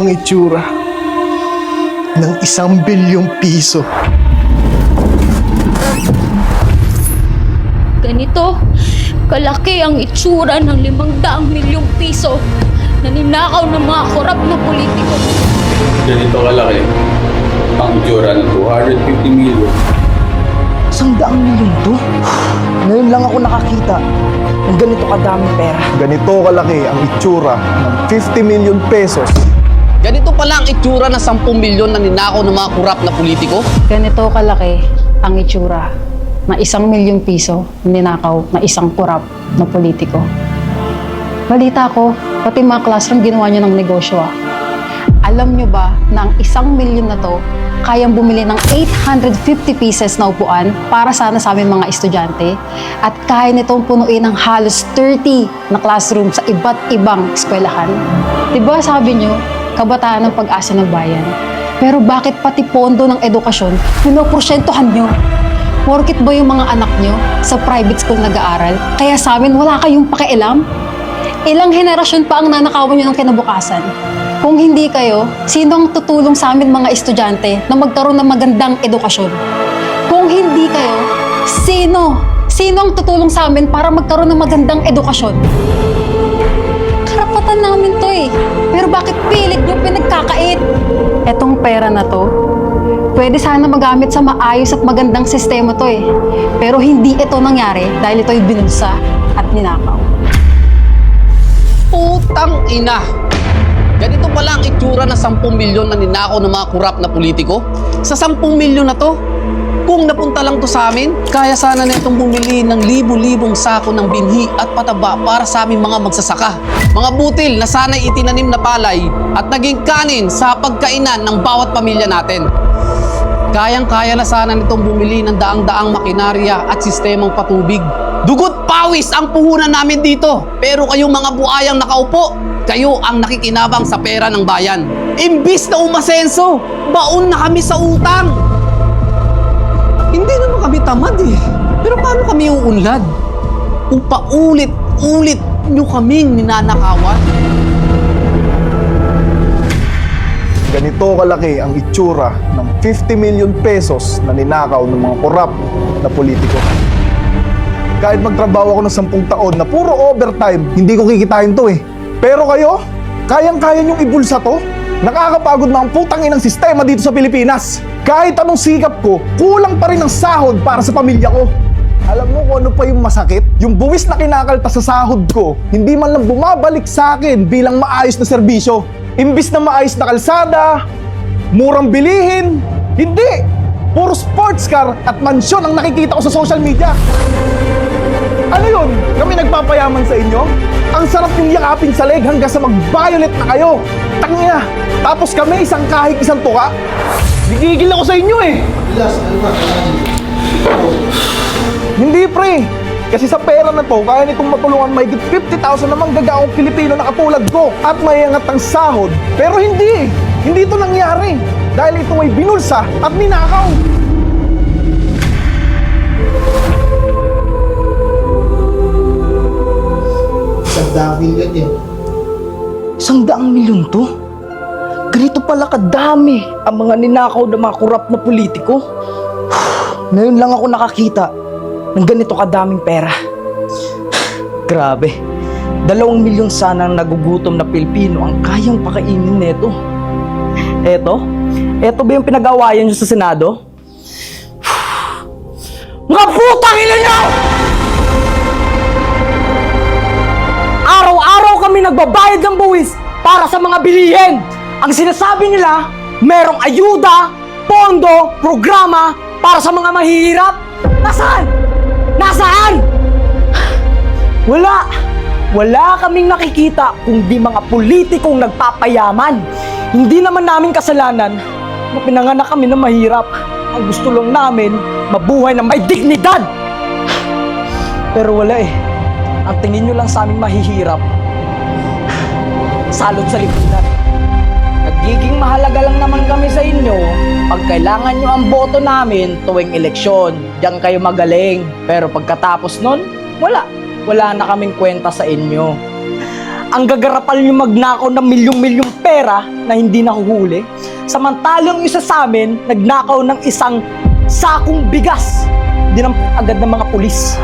ang itsura ng 1 bilyong piso. Ganito kalaki ang itsura ng 500 milyong piso na ninakaw ng mga korap na politiko. Ganito kalaki ang itsura ng 250 million. 100 milyon to? Ngayon lang ako nakakita ng ganito kadaming pera. Ganito kalaki ang itsura ng 50 million pesos. Ganito pala ang itsura ng 10 milyon na ninakaw ng mga kurap na politiko. Ganito kalaki ang itsura na 1 milyong piso ninakaw na isang kurap na politiko. Balita ko, pati mga classroom ginawa niyo ng negosyo. Alam niyo ba na ang 1 milyon na to kayang bumili ng 850 pieces na upuan para sana sa aming mga estudyante at kaya nitong punuin ng halos 30 na classroom sa iba't ibang eskwelahan. Diba sabi niyo, kabataan ng pag-asa ng bayan? Pero bakit pati pondo ng edukasyon pinoporsyentuhan niyo? Porkit ba yung mga anak nyo sa private school nag-aaral, kaya sa amin wala kayong pakialam? Ilang henerasyon pa ang nanakawan nyo ng kinabukasan? Kung hindi kayo, sino ang tutulong sa amin mga estudyante na magkaroon ng magandang edukasyon? Kung hindi kayo, sino? Sino ang tutulong sa amin para magkaroon ng magandang edukasyon? Karapatan namin to eh. Pero bakit pilit nyo pinagkakait? Etong pera na to, pwede sana magamit sa maayos at magandang sistema to eh. Pero hindi ito nangyari dahil ito'y binulsa at ninakaw. Putang ina! Ganito pala ang itsura ng 10 milyon na ninakaw ng mga kurap na politiko. Sa 10 milyon na to, kung napunta lang to sa amin, kaya sana na itong bumili ng libu-libong sako ng binhi at pataba para sa aming mga magsasaka. Mga butil na sana'y itinanim na palay at naging kanin sa pagkainan ng bawat pamilya natin. Kayang-kaya na sana nitong bumili ng daang-daang makinarya at sistemang patubig. Dugot pawis ang puhunan namin dito. Pero kayong mga buayang nakaupo, kayo ang nakikinabang sa pera ng bayan. Imbis na umasenso, baon na kami sa utang. Hindi naman kami tamad eh. Pero paano kami uunlad? Kung paulit-ulit nyo kaming ninanakawan? Ganito kalaki ang itsura ng 50 million pesos na ninakaw ng mga korap na politiko. Kahit magtrabaho ako ng 10 taon na puro overtime, hindi ko kikitain to eh. Pero kayo, kayang-kaya niyong ibulsa to? Nakakapagod na ang putang inang sistema dito sa Pilipinas. Kahit anong sikap ko, kulang pa rin ang sahod para sa pamilya ko. Alam mo kung ano pa yung masakit? Yung buwis na kinakaltas sa sahod ko, hindi man lang bumabalik sa akin bilang maayos na serbisyo. Imbis na maayos na kalsada, murang bilihin, hindi! Puro sports car at mansyon ang nakikita ko sa social media. Ano yun? Kami nagpapayaman sa inyo? Ang sarap yung yakapin sa leg hanggang sa mag-violet na kayo. Tangina! Tapos kami isang kahig isang tuka? Nagigil ako sa inyo eh! Hindi pre! Kasi sa pera na to, kaya nitong matulungan mahigit 50,000 na manggagaong Pilipino na katulad ko at mayangat ang sahod. Pero hindi! Hindi ito nangyari dahil ito ay binulsa at ninakaw. Isang daang milyon to? Ganito pala kadami ang mga ninakaw ng mga kurap na politiko. Ngayon lang ako nakakita ng ganito kadaming pera. Grabe. 2 milyon sana ang nagugutom na Pilipino ang kayang pakainin neto. Eto ba yung pinag-awayan nyo sa Senado? Mga putang ina nyo! Araw-araw kami nagbabayad ng buwis para sa mga bilihin. Ang sinasabi nila, merong ayuda, pondo, programa para sa mga mahihirap. Nasaan? Nasaan? Wala kaming nakikita kundi mga politikong nagpapayaman. Hindi naman namin kasalanan na pinanganak kami na mahirap. Ang gusto lang namin, mabuhay na may dignidad. Pero wala eh. Ang tingin nyo lang sa aming mahihirap, salot sa lipunan. Nagiging mahalaga lang naman kami sa inyo pag kailangan nyo ang boto namin tuwing eleksyon. Diyan kayo magaling. Pero pagkatapos nun, wala na kaming kwenta sa inyo. ang gagarapal nyo magnakaw ng milyong-milyong pera na hindi nahuhuli. Samantalang isa sa amin, nagnakaw ng isang sakong bigas. Dinamp agad ng mga pulis.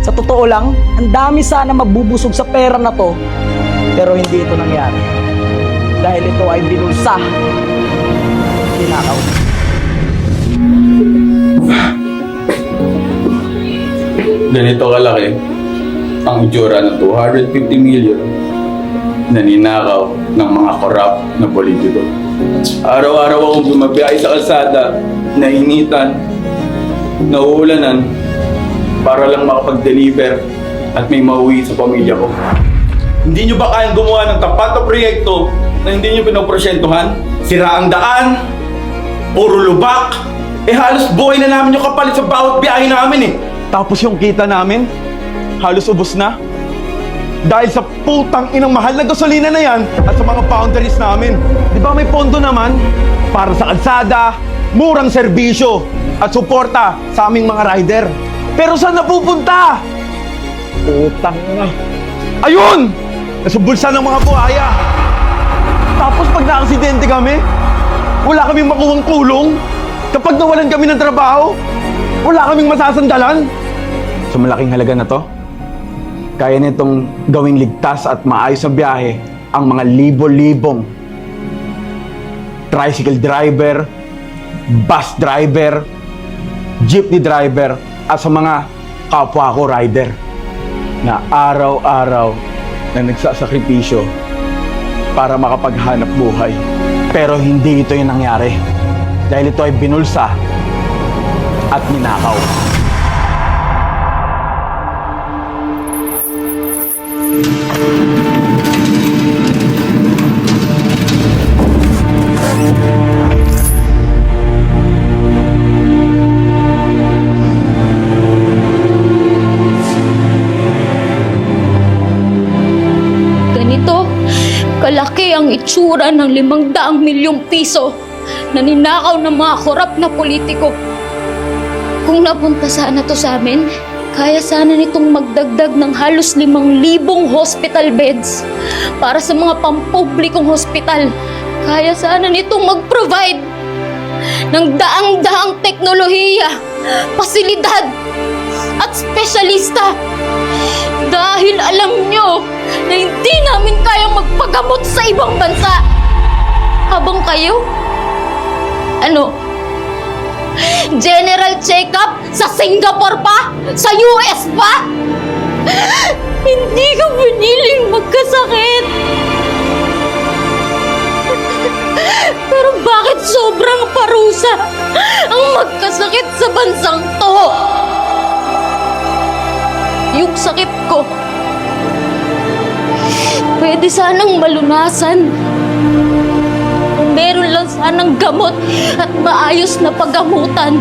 Sa totoo lang, ang dami sana mabubusog sa pera na to, pero hindi ito nangyari. Dahil ito ay binulsa. Ninakaw. Ganito kalaki ang itsura ng 250 million na ninakaw ng mga korap na politiko. Araw-araw akong bumabiyahe sa kalsada, nainitan, nauulanan, para lang makapag-deliver at may mauwi sa pamilya ko. Hindi nyo ba kayang gumawa ng tapat na proyekto na hindi nyo pinoprosyentuhan? Sira ang daan, puro lubak, halos buhay na namin yung kapalit sa bawat biyahe namin eh. Tapos yung kita namin, halos ubos na. Dahil sa putang inang mahal na gasolina na yan at sa mga boundaries namin. Di ba may pondo naman para sa kalsada, murang serbisyo at suporta sa aming mga rider. Pero saan napupunta? Putang na. Ayun! Nasa bulsa ng mga buhaya. Tapos pag na-aksidente kami, wala kaming makuhang kulong. Kapag nawalan kami ng trabaho, wala kaming masasandalan. Sa malaking halaga na to, kaya nitong gawing ligtas at maayos na biyahe ang mga libo-libong tricycle driver, bus driver, jeepney driver, at sa mga kapwa ko rider na araw-araw na nagsasakripisyo para makapaghanap buhay. Pero hindi ito yung nangyari dahil ito ay binulsa at ninakaw. Ganito kalaki ang itsura ng 500 milyong piso na ninakaw ng mga korap na politiko. Kung napunta sana to sa amin, kaya sana nitong magdagdag ng halos 5,000 hospital beds para sa mga pampublikong hospital. Kaya sana nitong mag-provide ng daang-daang teknolohiya, pasilidad at espesyalista. Dahil alam nyo na hindi namin kayang magpagamot sa ibang bansa. Habang kayo, general check-up sa Singapore pa? Sa US pa? Hindi ka piniling magkasakit. Pero bakit sobrang parusa ang magkasakit sa bansang to? Yung sakit ko, pwede sanang malunasan. Meron lang sanang gamot at maayos na paggamutan.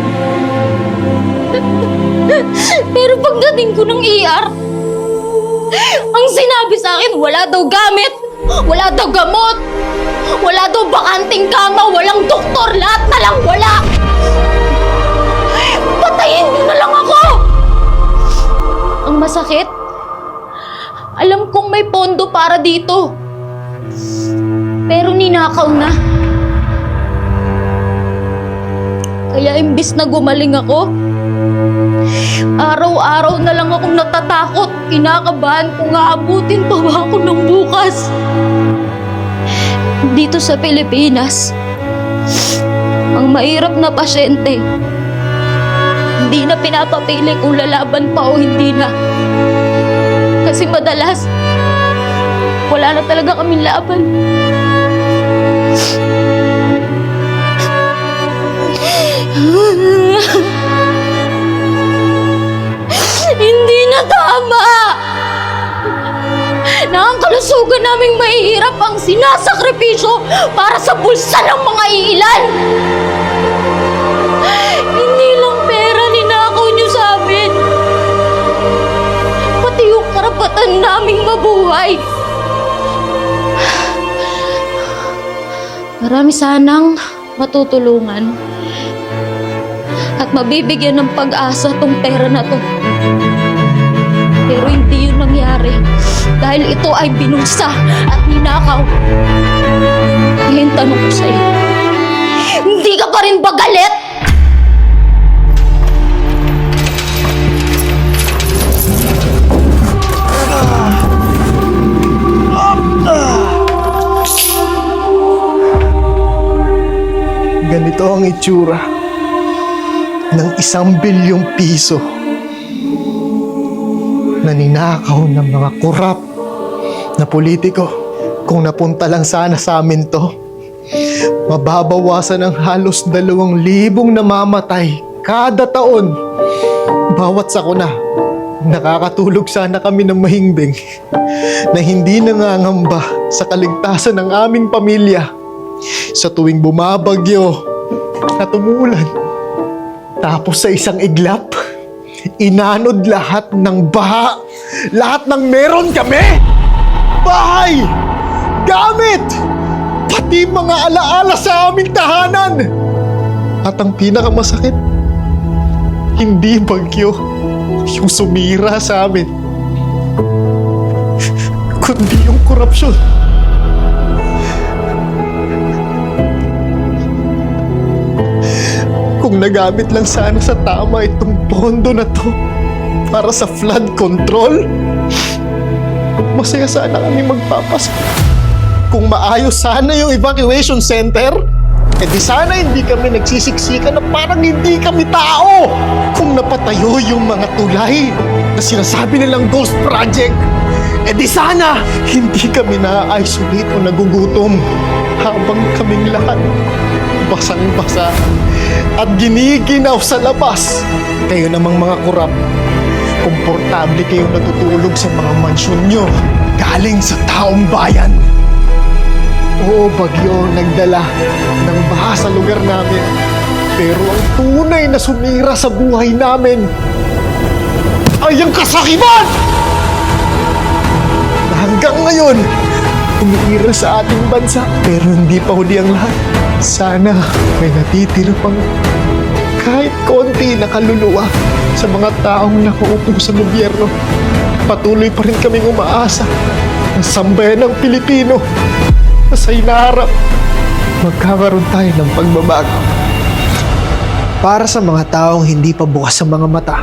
Pero pagdating ko ng ER, ang sinabi sa akin, wala daw gamit, wala daw gamot, wala daw bakanting kama, walang doktor, lahat na lang wala. Patayin niyo na lang ako! Ang masakit, alam kong may pondo para dito. Pero ninakaw na. Kaya imbis na gumaling ako, araw-araw na lang akong natatakot. Kinakabahan kung aabutin pa ba ako ng bukas. Dito sa Pilipinas, ang mahirap na pasyente, hindi na pinapapili kung lalaban pa o hindi na. Kasi madalas, wala na talaga kaming laban. Hindi na tama na ang kalusugan naming mahihirap ang sinasakripisyo para sa bulsa ng mga iilan. Hindi lang pera ninakaw niyo sa amin, pati yung karapatan naming mabuhay. Marami sanang matutulungan at mabibigyan ng pag-asa tong pera na to. Pero Pero hindi yun nangyari. Dahil ito ay binulsa at ninakaw. Ngayon tanong ko sa'yo, hindi ka pa rin ba galit? Ganito ang itsura ng 1 bilyong piso na ninakaw ng mga korap na politiko. Kung napunta lang sana sa amin to, mababawasan ng halos 2,000 namamatay kada taon. Bawat sakuna, nakakatulog sana kami ng mahimbing na hindi nangangamba sa kaligtasan ng aming pamilya sa tuwing bumabagyo at umuulan. Tapos sa isang iglap, inanod lahat ng baha, lahat ng meron kami! Bahay! Gamit! Pati mga alaala sa aming tahanan! At ang pinakamasakit, hindi bagyo yung sumira sa amin, kundi yung korupsyon. Kung nagamit lang sana sa tama itong pondo na to para sa flood control, masaya sana kami magpapasok. Kung maayos sana yung evacuation center, di sana hindi kami nagsisiksikan na parang hindi kami tao. Kung napatayo yung mga tulay na sinasabi nilang ghost project, di sana hindi kami na-isolate o nagugutom habang kaming lahat basang-basa at giniginaw sa labas. Kayo namang mga korap, komportable kayong natutulog sa mga mansyon nyo galing sa taong bayan. Oo, bagyo nagdala ng baha sa lugar namin. Pero ang tunay na sumira sa buhay namin ay ang kasakiman! Na hanggang ngayon, umiiral sa ating bansa. Pero hindi pa huli ang lahat. Sana may natitira pang kahit konti na kaluluwa sa mga taong nakaupo sa gobyerno. Patuloy pa rin kaming umaasa ng sambayan ng Pilipino na sa hinaharap magkakaroon tayo ng pagbabago. Para sa mga taong hindi pa bukas ang mga mata,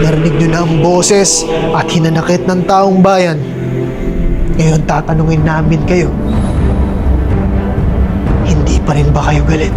narinig nyo na ang boses at hinanakit ng taong bayan. Ngayon tatanungin namin kayo, hindi pa rin ba kayo galit?